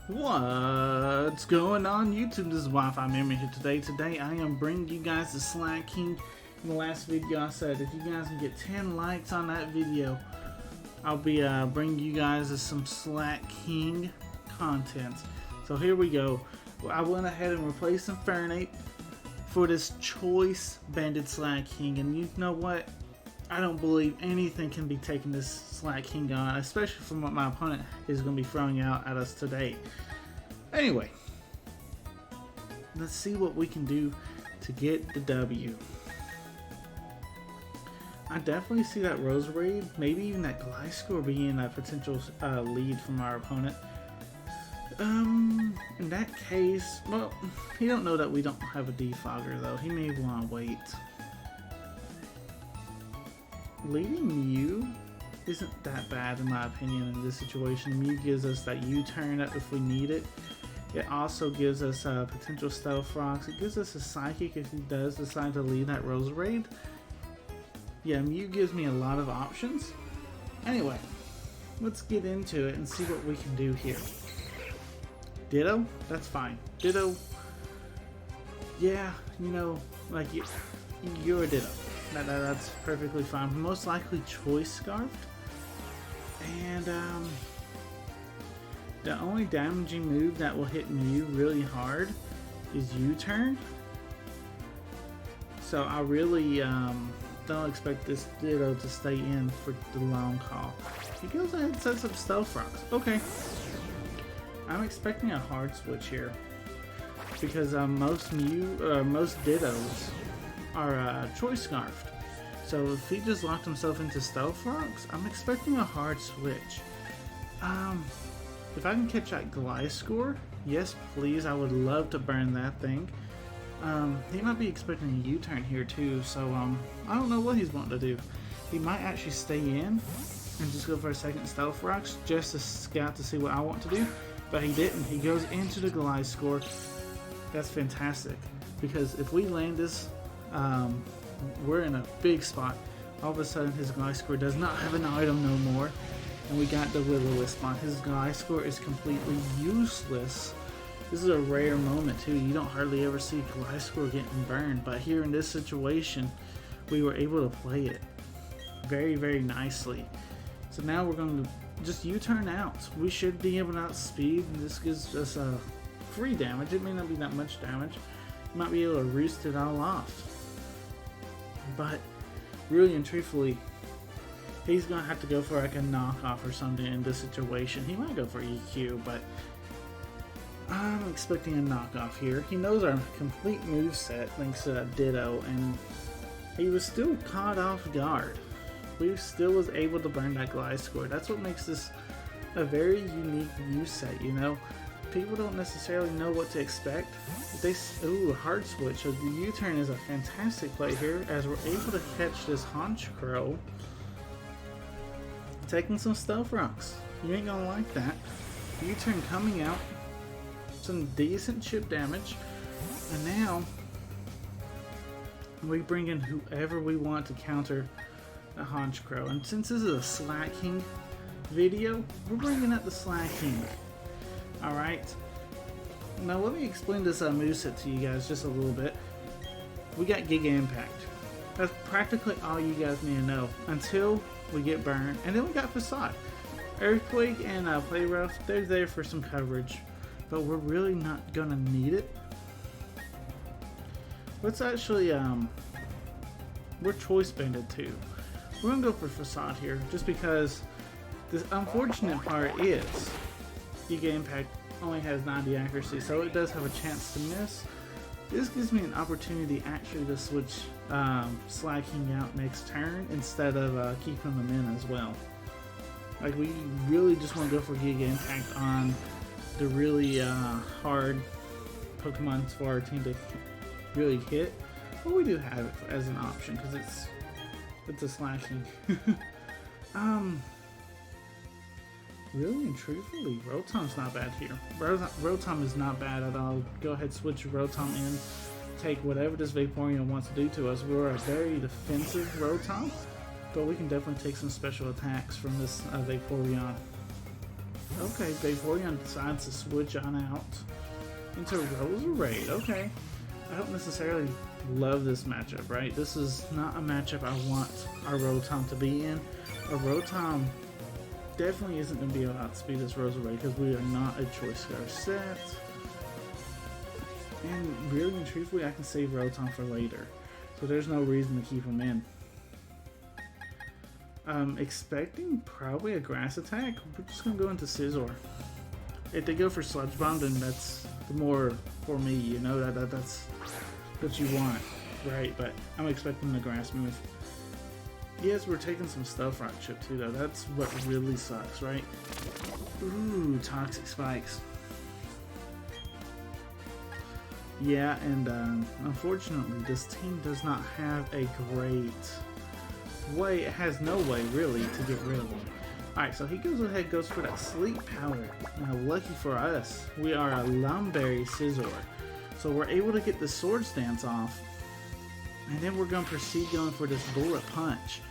What's going on YouTube? This is Wi-Fi Memory here today. Today I am bringing you guys the Slack King. In the last video I said if you guys can get 10 likes on that video, I'll be bringing you guys some Slack King content. So here we go. I went ahead and replaced Infernape for this choice banded Slack King, and you know what? I don't believe anything can be taking this Slack King on, especially from what my opponent is going to be throwing out at us today. Anyway, let's see what we can do to get the W. I definitely see that Roserade, maybe even that Gliscor being a potential lead from our opponent. In that case, well, he don't know that we don't have a defogger though. He may want to wait. Leading Mew isn't that bad in my opinion in this situation. Mew gives us that U-turn if we need it. It also gives us potential Stealth Rocks. It gives us a Psychic if he does decide to lead that Roserade. Yeah, Mew gives me a lot of options. Anyway, let's get into it and see what we can do here. Ditto? That's fine. Ditto, yeah, you know, like you're a Ditto. That's perfectly fine. Most likely Choice Scarfed. And the only damaging move that will hit Mew really hard is U-turn. So I really don't expect this Ditto to stay in for the long haul. He goes ahead and sets up Stealth Rocks. Okay. I'm expecting a hard switch here because most Dittos are Choice Scarfed. So if he just locked himself into Stealth Rocks, I'm expecting a hard switch. If I can catch that Gliscor, yes please, I would love to burn that thing. He might be expecting a U-turn here too, so I don't know what he's wanting to do. He might actually stay in and just go for a second Stealth Rocks just to scout to see what I want to do, but he didn't. He goes into the Gliscor. That's fantastic, because if we land this, we're in a big spot. All of a sudden his Gliscor does not have an item no more, and we got the Will-O-Wisp on. His Gliscor is completely useless. This is a rare moment too. You don't hardly ever see Gliscor getting burned, but here in this situation we were able to play it very, very nicely. So now we're going to just U-turn out. We should be able to outspeed, and this gives us free damage. It may not be that much damage. You might be able to roost it all off. But really and truthfully, he's going to have to go for like a knockoff or something in this situation. He might go for EQ, but I'm expecting a knockoff here. He knows our complete moveset thanks to that Ditto, and he was still caught off guard. We still was able to burn that Gliscor. That's what makes this a very unique use set, you know? People don't necessarily know what to expect. Ooh, hard switch. So the U-turn is a fantastic play here as we're able to catch this Honchkrow taking some Stealth Rocks. You ain't gonna like that. U-turn coming out. Some decent chip damage. And now we bring in whoever we want to counter the Honchkrow. And since this is a Slack King video, we're bringing out the Slack King. Alright, now let me explain this moveset to you guys just a little bit. We got Giga Impact. That's practically all you guys need to know until we get burned. And then we got Facade. Earthquake and Play Rough, they're there for some coverage, but we're really not gonna need it. Let's actually, we're Choice Banded too. We're gonna go for Facade here, just because the unfortunate part is Giga Impact only has 90 accuracy, so it does have a chance to miss. This gives me an opportunity actually to switch Slack King out next turn instead of keeping them in as well. Like, we really just want to go for Giga Impact on the really hard Pokemon for our team to really hit, but we do have it as an option because it's a slashing. Really and truthfully, Rotom's not bad here. Rotom is not bad at all. Go ahead, switch Rotom in. Take whatever this Vaporeon wants to do to us. We're a very defensive Rotom, but we can definitely take some special attacks from this Vaporeon. Okay, Vaporeon decides to switch on out into Roserade. Okay. I don't necessarily love this matchup, right? This is not a matchup I want our Rotom to be in. A Rotom definitely isn't going to be able to outspeed this Roserade because we are not a Choice Scar set. And really and truthfully, I can save Rotom for later. So there's no reason to keep him in. Expecting probably a Grass attack. We're just going to go into Scizor. If they go for Sludge Bomb, then that's the more for me, you know, that's what you want, right? But I'm expecting the Grass move. Yes, we're taking some Stealth Rock chip too, though. That's what really sucks, right? Ooh, Toxic Spikes. Yeah, and unfortunately, this team does not have a great way. It has no way, really, to get rid of them. Alright, so he goes ahead, goes for that Sleep Powder. Now, lucky for us, we are a Lum Berry Scizor. So we're able to get the Swords Dance off. And then we're going to proceed going for this Bullet Punch.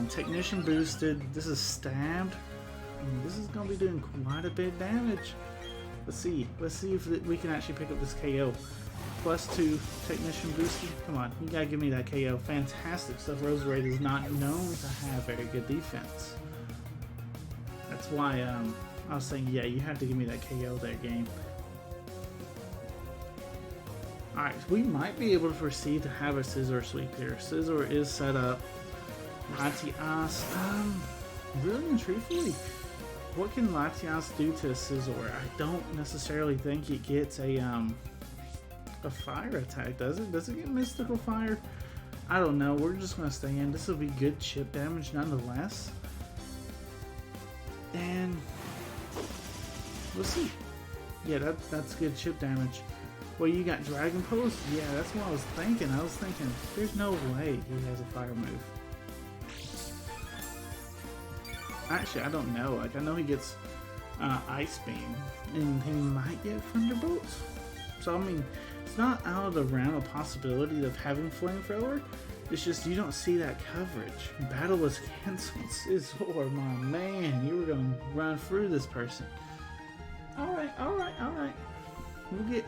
Technician boosted. This is stabbed. This is going to be doing quite a bit of damage. Let's see if we can actually pick up this KO. +2 Technician boosted. Come on, you gotta give me that KO. Fantastic stuff. Roserade is not known to have very good defense. That's why I was saying, yeah, you have to give me that KO there, game. Alright, we might be able to proceed to have a Scizor sweep here. Scizor is set up. Latias, really and truthfully, what can Latias do to a Scizor? I don't necessarily think it gets a fire attack, does it? Does it get Mystical Fire? I don't know. We're just going to stay in. This will be good chip damage nonetheless. And we'll see. Yeah, that's good chip damage. Well, you got Dragon Pose? Yeah, that's what I was thinking. I was thinking, there's no way he has a fire move. Actually, I don't know. Like, I know he gets Ice Beam, and he might get Thunderbolt. So, I mean, it's not out of the realm of possibility of having Flamethrower. It's just you don't see that coverage. Battle was canceled. Scizor, my man, you were going to run through this person. Alright. We'll get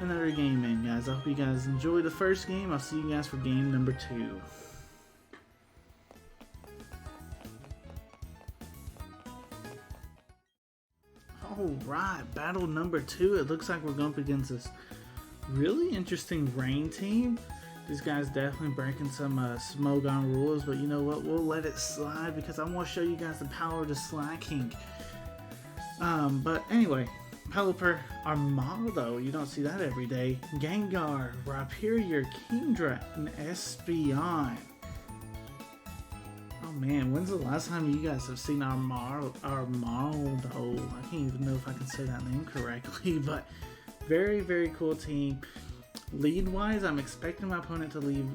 another game in, guys. I hope you guys enjoyed the first game. I'll see you guys for game number 2. Alright, battle number 2. It looks like we're going up against this really interesting rain team. These guys definitely breaking some Smogon rules, but you know what? We'll let it slide because I want to show you guys the power of the Slaking. But anyway, Pelipper, Armado, you don't see that every day. Gengar, Rhyperior, Kingdra, and Espeon. Oh man, when's the last time you guys have seen Armado? I can't even know if I can say that name correctly, but very, very cool team. Lead wise, I'm expecting my opponent to lead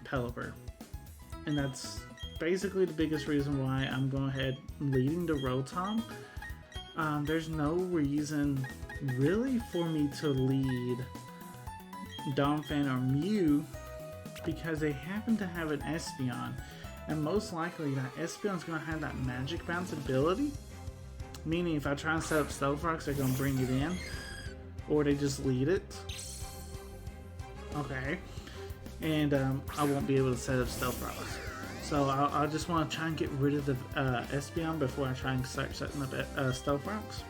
Pelipper, and that's basically the biggest reason why I'm going ahead leading the Rotom. There's no reason really for me to lead Donphan or Mew because they happen to have an Espeon, and most likely that Espeon's going to have that Magic Bounce ability, meaning if I try and set up Stealth Rocks, they're going to bring it in, or they just lead it. Okay, and I won't be able to set up Stealth Rocks. So I just want to try and get rid of the Espeon before I try and start setting up Stealth Rocks.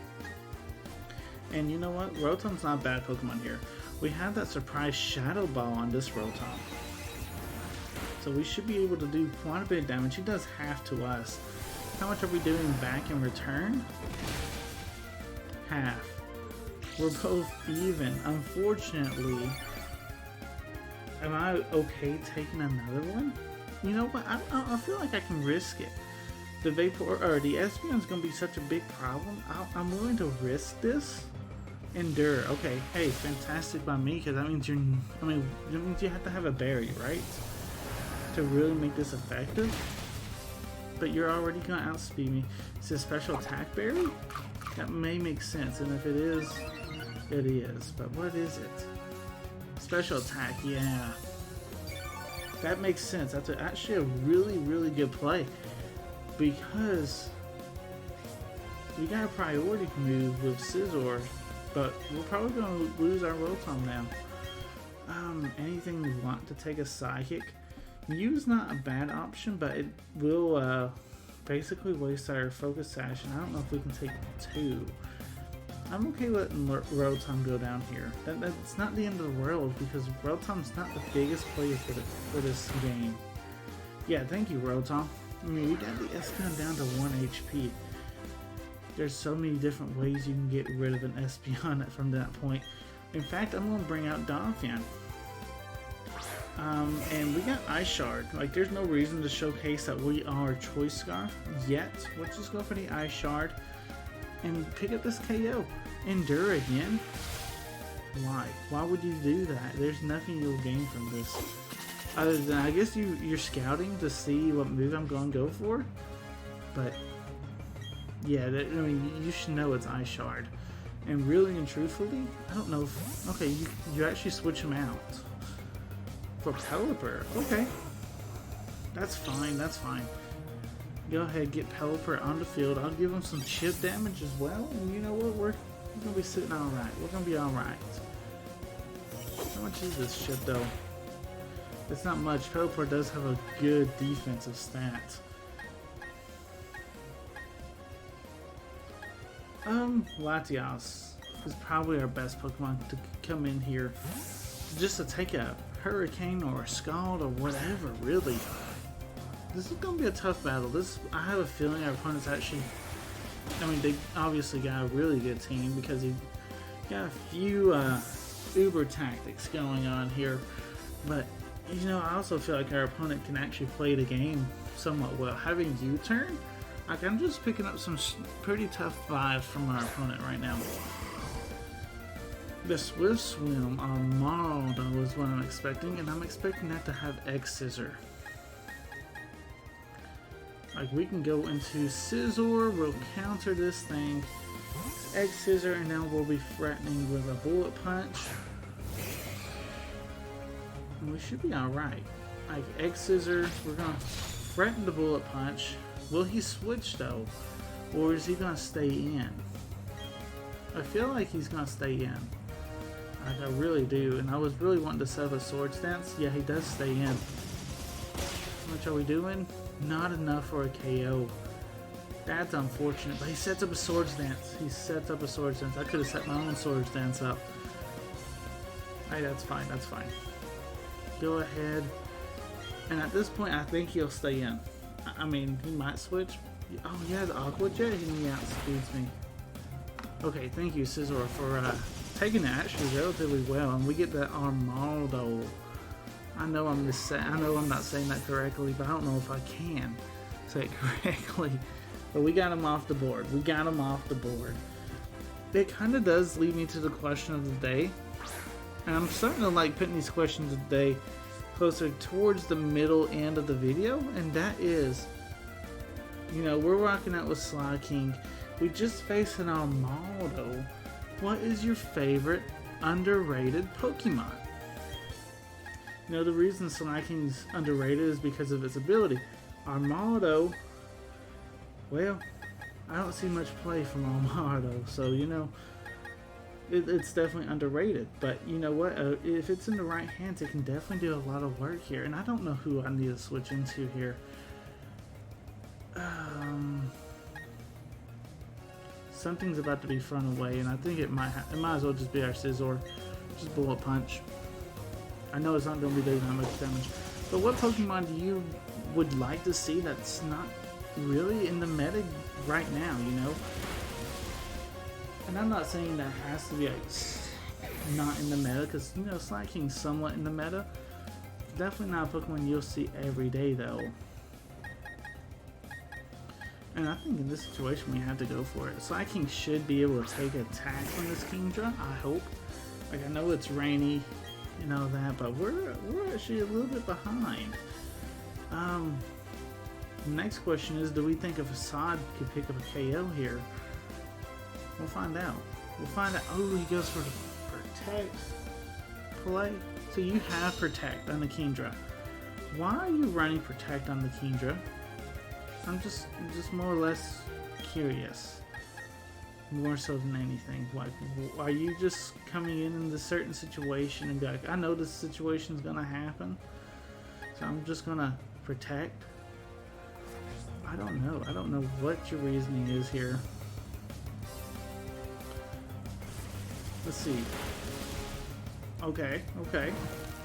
And you know what? Rotom's not a bad Pokemon here. We have that surprise Shadow Ball on this Rotom. So we should be able to do quite a bit of damage. He does half to us. How much are we doing back in return? Half. We're both even. Unfortunately, am I okay taking another one? You know what? I feel like I can risk it. The Espeon's gonna be such a big problem. I'm willing to risk this. Endure. Okay. Hey, fantastic by me, because that means that means you have to have a berry, right? To really make this effective. But you're already gonna outspeed me. It's a special attack berry? That may make sense, and if it is, it is. But what is it? Special attack, yeah. That makes sense. That's actually a really, really good play. Because We got a priority move with Scizor, but we're probably going to lose our Rotom now. Anything we want to take a Psychic. Mew's not a bad option, but it will basically waste our Focus Sash, and I don't know if we can take 2. I'm okay letting Rotom go down here. That's not the end of the world, because Rotom's not the biggest player for this game. Yeah, thank you, Rotom. I mean, we got the Espeon down to 1 HP. There's so many different ways you can get rid of an Espeon from that point. In fact, I'm going to bring out Donphan. And we got Ice Shard. Like, there's no reason to showcase that we are Choice Scarf yet. Let's just go for the Ice Shard and pick up this KO. Endure again? Why? Why would you do that? There's nothing you'll gain from this. Other than, I guess you're scouting to see what move I'm going to go for. But, yeah, I mean, you should know it's Ice Shard. And really and truthfully, I don't know if... Okay, you actually switch him out. For Pelipper. Okay. That's fine, that's fine. Go ahead, get Pelipper on the field. I'll give him some chip damage as well. And you know what? We're going to be sitting alright. We're going to be alright. How much is this chip, though? It's not much. Pelipper does have a good defensive stat. Latias is probably our best Pokemon to come in here. Just to take a Hurricane or a Scald or whatever, really. This is going to be a tough battle. I have a feeling our opponents actually... I mean, they obviously got a really good team because he got a few Uber tactics going on here. But, you know, I also feel like our opponent can actually play the game somewhat well. Having U-turn, like, I'm just picking up some pretty tough vibes from our opponent right now. The Swift Swim Armado is what I'm expecting, and I'm expecting that to have X-Scissor. Like, we can go into Scizor, we'll counter this thing, X-Scissor, and now we'll be threatening with a Bullet Punch. And we should be alright. Like, X-Scissor, we're going to threaten the Bullet Punch. Will he switch, though? Or is he going to stay in? I feel like he's going to stay in. Like, I really do, and I was really wanting to set up a Swords Dance. Yeah, he does stay in. How much are we doing? Not enough for a KO. That's unfortunate, but he sets up a Swords Dance. He sets up a Swords Dance. I could have set my own Swords Dance up. Hey, that's fine, that's fine. Go ahead. And at this point, I think he'll stay in. I mean, he might switch. Oh, yeah, the Aqua Jet, he outspeeds me. Okay, thank you, Scizor, for taking it actually relatively well, and we get the Armado. I know I'm not saying that correctly, but I don't know if I can say it correctly. But we got him off the board. We got him off the board. It kind of does lead me to the question of the day, and I'm starting to like putting these questions of the day closer towards the middle end of the video, and that is, you know, we're rocking out with Slaking. We just faced an Armado. What is your favorite underrated Pokemon? You know, the reason Slaking's underrated is because of its ability. Armado, well, I don't see much play from Armado, so, you know, it's definitely underrated. But you know what, if it's in the right hands, it can definitely do a lot of work here. And I don't know who I need to switch into here. Something's about to be thrown away, and I think it might as well just be our Scizor. Just Bullet Punch. I know it's not going to be doing that much damage, but what Pokemon do you would like to see that's not really in the meta right now, you know? And I'm not saying that has to be like not in the meta, because, you know, Slaking's somewhat in the meta. Definitely not a Pokemon you'll see every day, though. And I think in this situation we have to go for it. Slaking should be able to take attack from this Kingdra, I hope. Like, I know it's rainy and all that, but we're actually a little bit behind. The next question is, do we think a Facade could pick up a KO here? We'll find out. We'll find out. Oh, he goes for the Protect play. So you have Protect on the Kingdra. Why are you running Protect on the Kingdra? I'm just more or less curious. more so than anything. Like, are you just coming in this certain situation and be like, I know this situation is gonna happen, so I'm just gonna protect? I don't know. I don't know what your reasoning is here. Let's see. Okay, okay.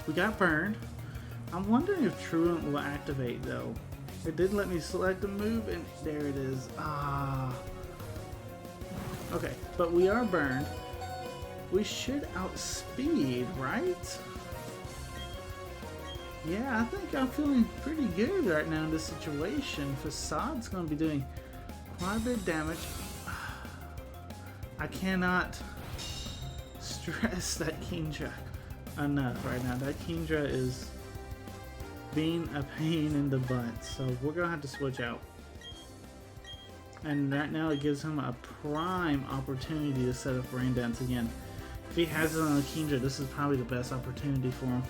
We got burned. I'm wondering if Truant will activate though. It did let me select a move, and there it is. Ah. Okay, but we are burned. We should outspeed, right? Yeah, I think I'm feeling pretty good right now in this situation. Facade's going to be doing quite a bit of damage. I cannot stress that Kingdra enough right now. That Kingdra is being a pain in the butt, so we're going to have to switch out. And right now it gives him a prime opportunity to set up Rain Dance again. If he has it on a Kingdra, this is probably the best opportunity for him.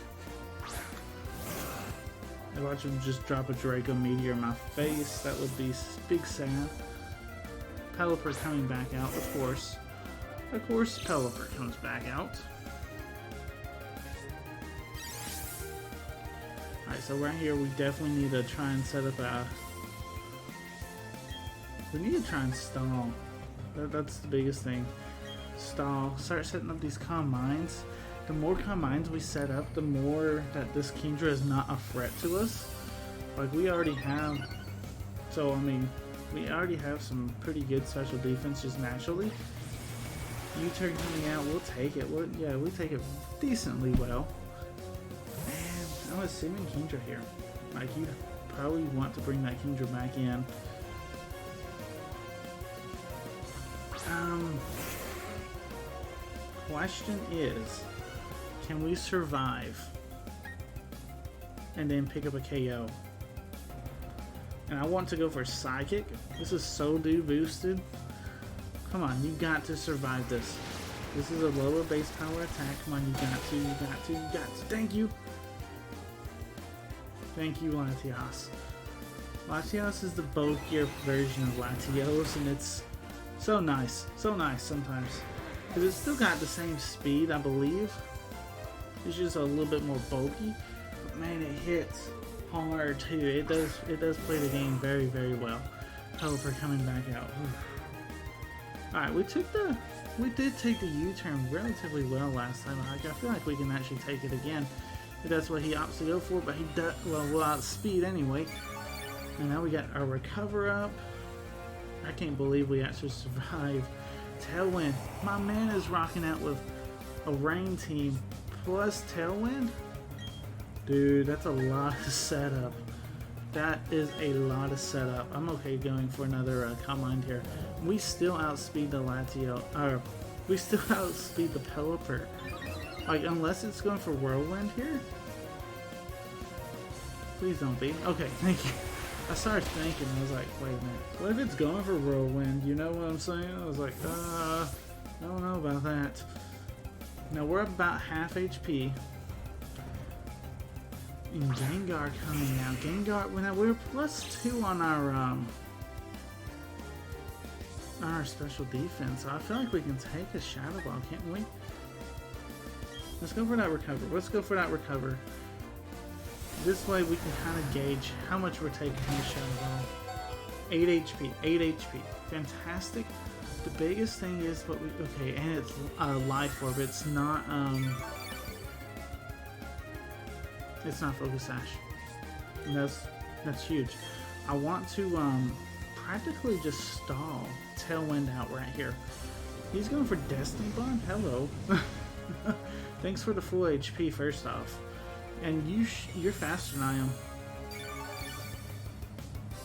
I watch him just drop a Draco Meteor in my face. That would be big sad. Pelipper coming back out, of course. Of course, Pelipper comes back out. Alright, so right here we definitely need to try and set up a... We need to try and stall. That's the biggest thing. Stall. Start setting up these calm mines. The more calm mines we set up, the more that this Kingdra is not a threat to us. Like, we already have... So, I mean, we already have some pretty good special defense just naturally. U-turn coming out, we'll take it. Yeah, we take it decently well. And I'm assuming Kingdra here. Like, you probably want to bring that Kingdra back in. Question is, can we survive and then pick up a KO? And I want to go for Psychic. This is so boosted. Come on, you got to survive this. This is a lower base power attack. Come on, you got to, you got to, you got to. Thank you. Thank you, Latios. Latios is the bulkier version of Latios, and it's so nice sometimes. Because it's still got the same speed, I believe. It's just a little bit more bulky. But man, it hits hard too. It does play the game very, very well. Pelipper coming back out. Alright, we did take the U-turn relatively well last time. I feel like we can actually take it again. If that's what he opts to go for, but he does, well, we'll outspeed anyway. And now we got our recover up. I can't believe we actually survived. Tailwind. My man is rocking out with a rain team plus Tailwind. Dude, that's a lot of setup. That is a lot of setup. I'm okay going for another Combine here. We still outspeed the Latio, or we still outspeed the Pelipper. Like, unless it's going for Whirlwind here. Please don't be. Okay, thank you. I started thinking, I was like, wait a minute. What if it's going for Whirlwind? You know what I'm saying? I was like, I don't know about that. Now we're about half HP. And Gengar coming out. Gengar, we're +2 on our special defense. So I feel like we can take a Shadow Ball, can't we? Let's go for that recover. Let's go for that recover. This way we can kind of gauge how much we're taking from the Shadow Ball. 8 HP. 8 HP. Fantastic. The biggest thing is what we... Okay, and it's Life Orb. It's not... It's not Focus Sash. And that's huge. I want to practically just stall Tailwind out right here. He's going for Destiny Bond? Hello. Thanks for the full HP first off. And you're faster than I am.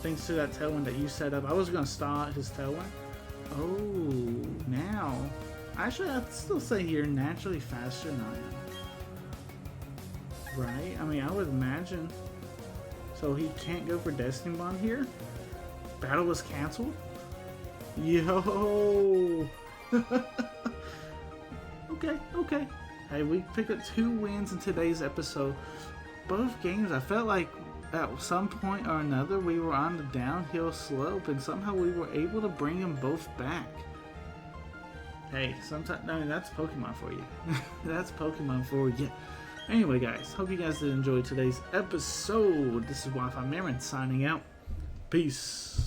Thanks to that Tailwind that you set up. I was going to stall out his Tailwind. Oh, now. Actually, I'd still say you're naturally faster than I am. Right? I mean, I would imagine. So he can't go for Destiny Bond here? Battle was canceled? Yo! Okay. Hey, we picked up 2 wins in today's episode. Both games, I felt like at some point or another we were on the downhill slope and somehow we were able to bring them both back. Hey, sometimes, I mean, that's Pokemon for you. That's Pokemon for you. Anyway, guys, hope you guys did enjoy today's episode. This is Wi-Fi Marin signing out. Peace.